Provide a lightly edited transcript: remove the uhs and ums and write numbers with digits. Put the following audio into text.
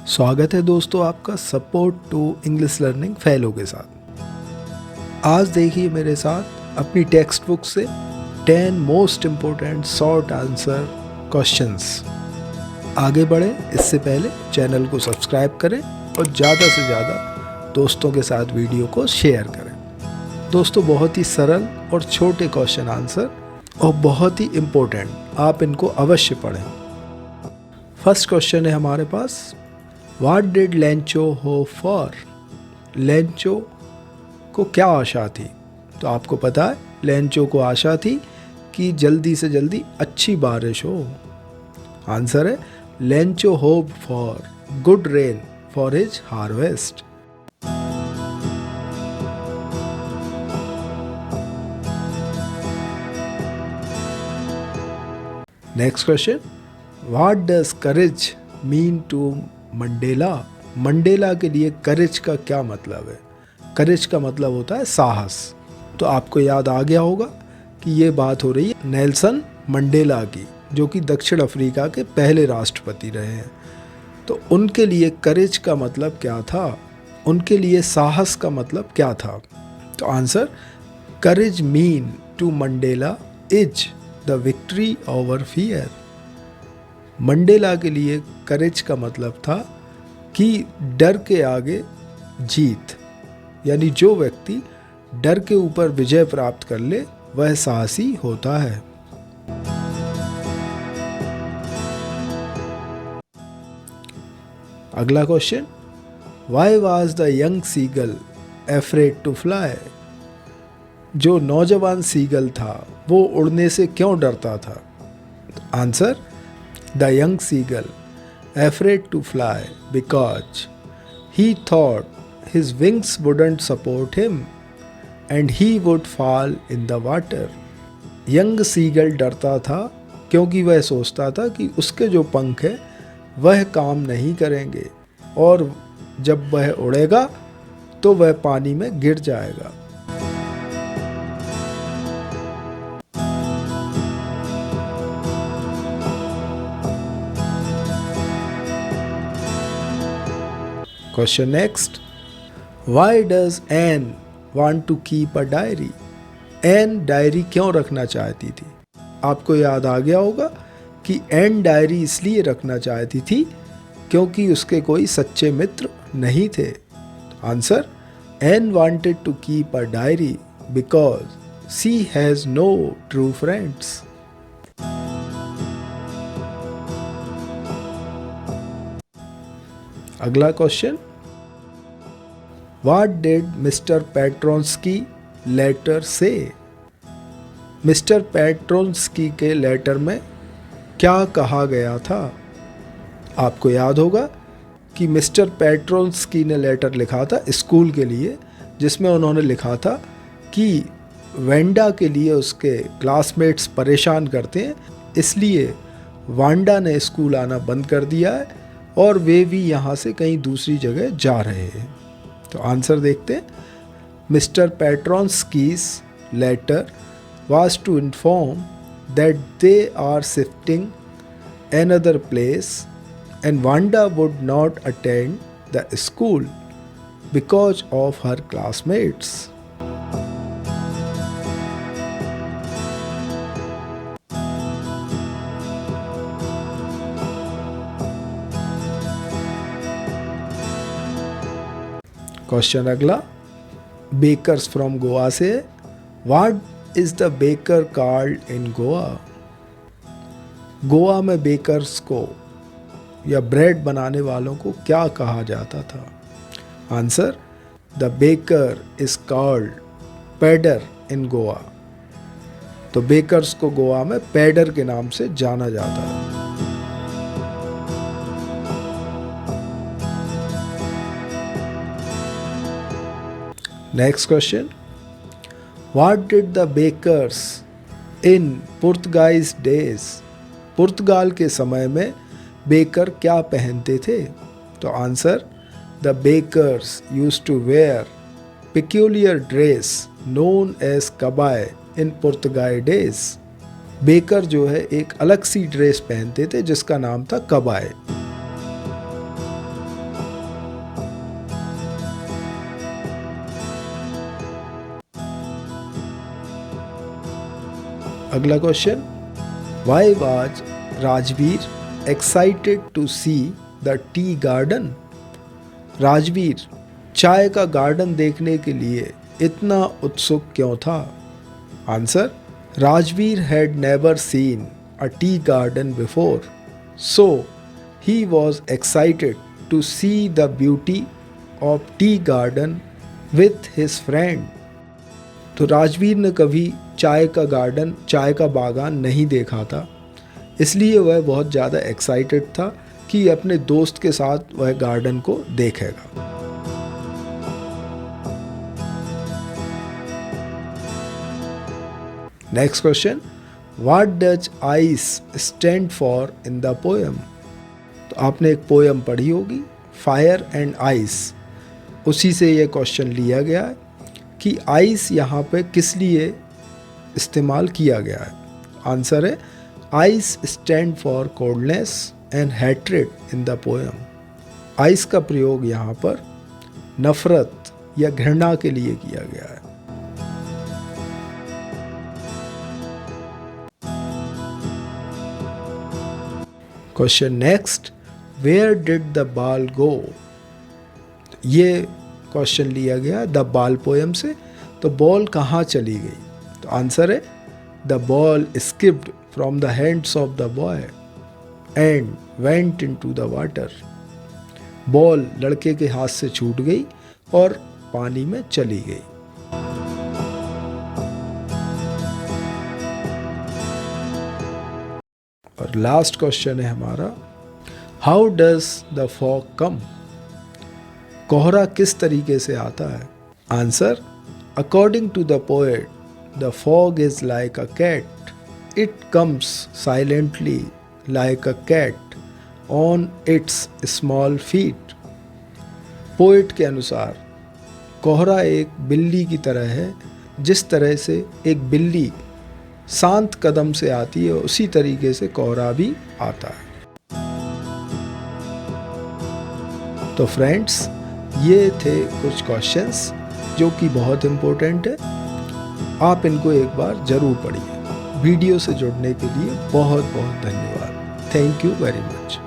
स्वागत है दोस्तों आपका support to English learning fellow के साथ। आज देखिए मेरे साथ अपनी टेक्स्ट बुक से 10 most important short answer questions. आगे बढ़े इससे पहले चैनल को सब्सक्राइब करें और ज़्यादा से ज़्यादा दोस्तों के साथ वीडियो को शेयर करें। दोस्तों बहुत ही सरल और छोटे क्वेश्चन आंसर और बहुत ही इम्पोर्टेंट, आप इनको अवश्य पढ़ें। फर्स्ट क्वेश्चन है हमारे पास, What did Lencho hope for? Lencho को क्या आशा थी? तो आपको पता है लेंचो को आशा थी कि जल्दी से जल्दी अच्छी बारिश हो। आंसर है Lencho hope for good rain for his harvest. Next question, What does courage mean to Mandela? Mandela के लिए करेज का क्या मतलब है? करेज का मतलब होता है साहस। तो आपको याद आ गया होगा कि ये बात हो रही है नेल्सन मंडेला की, जो कि दक्षिण अफ्रीका के पहले राष्ट्रपति रहे हैं। तो उनके लिए करेज का मतलब क्या था? उनके लिए साहस का मतलब क्या था? तो answer, courage mean to Mandela is the victory over fear. Mandela के लिए करेज का मतलब था कि डर के आगे जीत, यानी जो व्यक्ति डर के ऊपर विजय प्राप्त कर ले वह साहसी होता है। अगला question, why was the young seagull afraid to fly? जो नौजवान सीगल था वो उड़ने से क्यों डरता था? Answer, The young seagull afraid to fly because he thought his wings wouldn't support him and he would fall in the water. Young seagull डरता था क्योंकि वह सोचता था कि उसके जो पंख हैं वह काम नहीं करेंगे और जब वह उड़ेगा तो वह पानी में गिर जाएगा। Question next, why does Anne want to keep a diary? Anne diary क्यों रखना चाहती थी? आपको याद आ गया होगा कि एन डायरी इसलिए रखना चाहती थी क्योंकि उसके कोई सच्चे मित्र नहीं थे। Answer, Anne wanted to keep a diary because she has no true friends. अगला question, What did mister Petronski letter से? मिस्टर पेट्रोन्स्की के लेटर में क्या कहा गया था? आपको याद होगा कि मिस्टर पेट्रोन्स्की ने लेटर लिखा था स्कूल के लिए, जिसमें उन्होंने लिखा था कि वेंडा के लिए उसके क्लासमेट्स परेशान करते हैं, इसलिए वांडा ने स्कूल आना बंद कर दिया है और वे भी यहाँ से कहीं दूसरी जगह जा रहे हैं। तो आंसर देखते हैं, mister Petronski's letter was to inform that they are shifting another place and Wanda would not attend the school because of her classmates. Question अगला, बेकर्स फ्रॉम गोवा से, what is the baker called in Goa? Goa में bakers को या bread बनाने वालों को क्या कहा जाता था? Answer, the baker is called pader in Goa. तो बेकर्स को गोवा में पैडर के नाम से जाना जाता है। Next question, what did the bakers in Portuguese days? पुर्तगाल के समय में बेकर क्या पहनते थे? तो answer, the bakers used to wear peculiar dress known as कबाय इन पुर्तगाई डेज। बेकर जो है एक अलग सी ड्रेस पहनते थे जिसका नाम था कबाय। अगला question, why was Rajveer excited to see the tea garden? Rajveer चाय का गार्डन देखने के लिए इतना उत्सुक क्यों था? Answer, Rajveer had never seen a tea garden before, so he was excited to see the beauty of tea garden with his friend. तो राजवीर ने कभी चाय का गार्डन, चाय का बागान नहीं देखा था, इसलिए वह बहुत ज़्यादा एक्साइटेड था कि अपने दोस्त के साथ वह गार्डन को देखेगा। Next question, what does ice stand for in the poem? तो आपने एक पोएम पढ़ी होगी, फायर एंड आइस, उसी से ये क्वेश्चन लिया गया है कि आइस यहाँ पे किस लिए इस्तेमाल किया गया है। आंसर है, ice stand for coldness and hatred in the poem. Ice का प्रयोग यहाँ पर नफरत या घृणा के लिए किया गया है। Question next, where did the ball go? ये क्वेश्चन लिया गया द बॉल पोएम से, तो बॉल कहाँ चली गई? तो आंसर है, the ball skipped from the hands of the boy and went into the water. Ball लड़के के हाथ से छूट गई और पानी में चली गई। और लास्ट क्वेश्चन है हमारा, how does the fog come? कोहरा किस तरीके से आता है? Answer, according to the poet, the fog is like a cat, it comes silently like a cat on its small feet. Poet के अनुसार कोहरा एक बिल्ली की तरह है, जिस तरह से एक बिल्ली शांत कदम से आती है, उसी तरीके से कोहरा भी आता है। तो फ्रेंड्स, ये थे कुछ क्वेश्चंस जो कि बहुत इम्पोर्टेंट है, आप इनको एक बार ज़रूर पढ़िए। वीडियो से जुड़ने के लिए बहुत बहुत धन्यवाद। Thank you very much.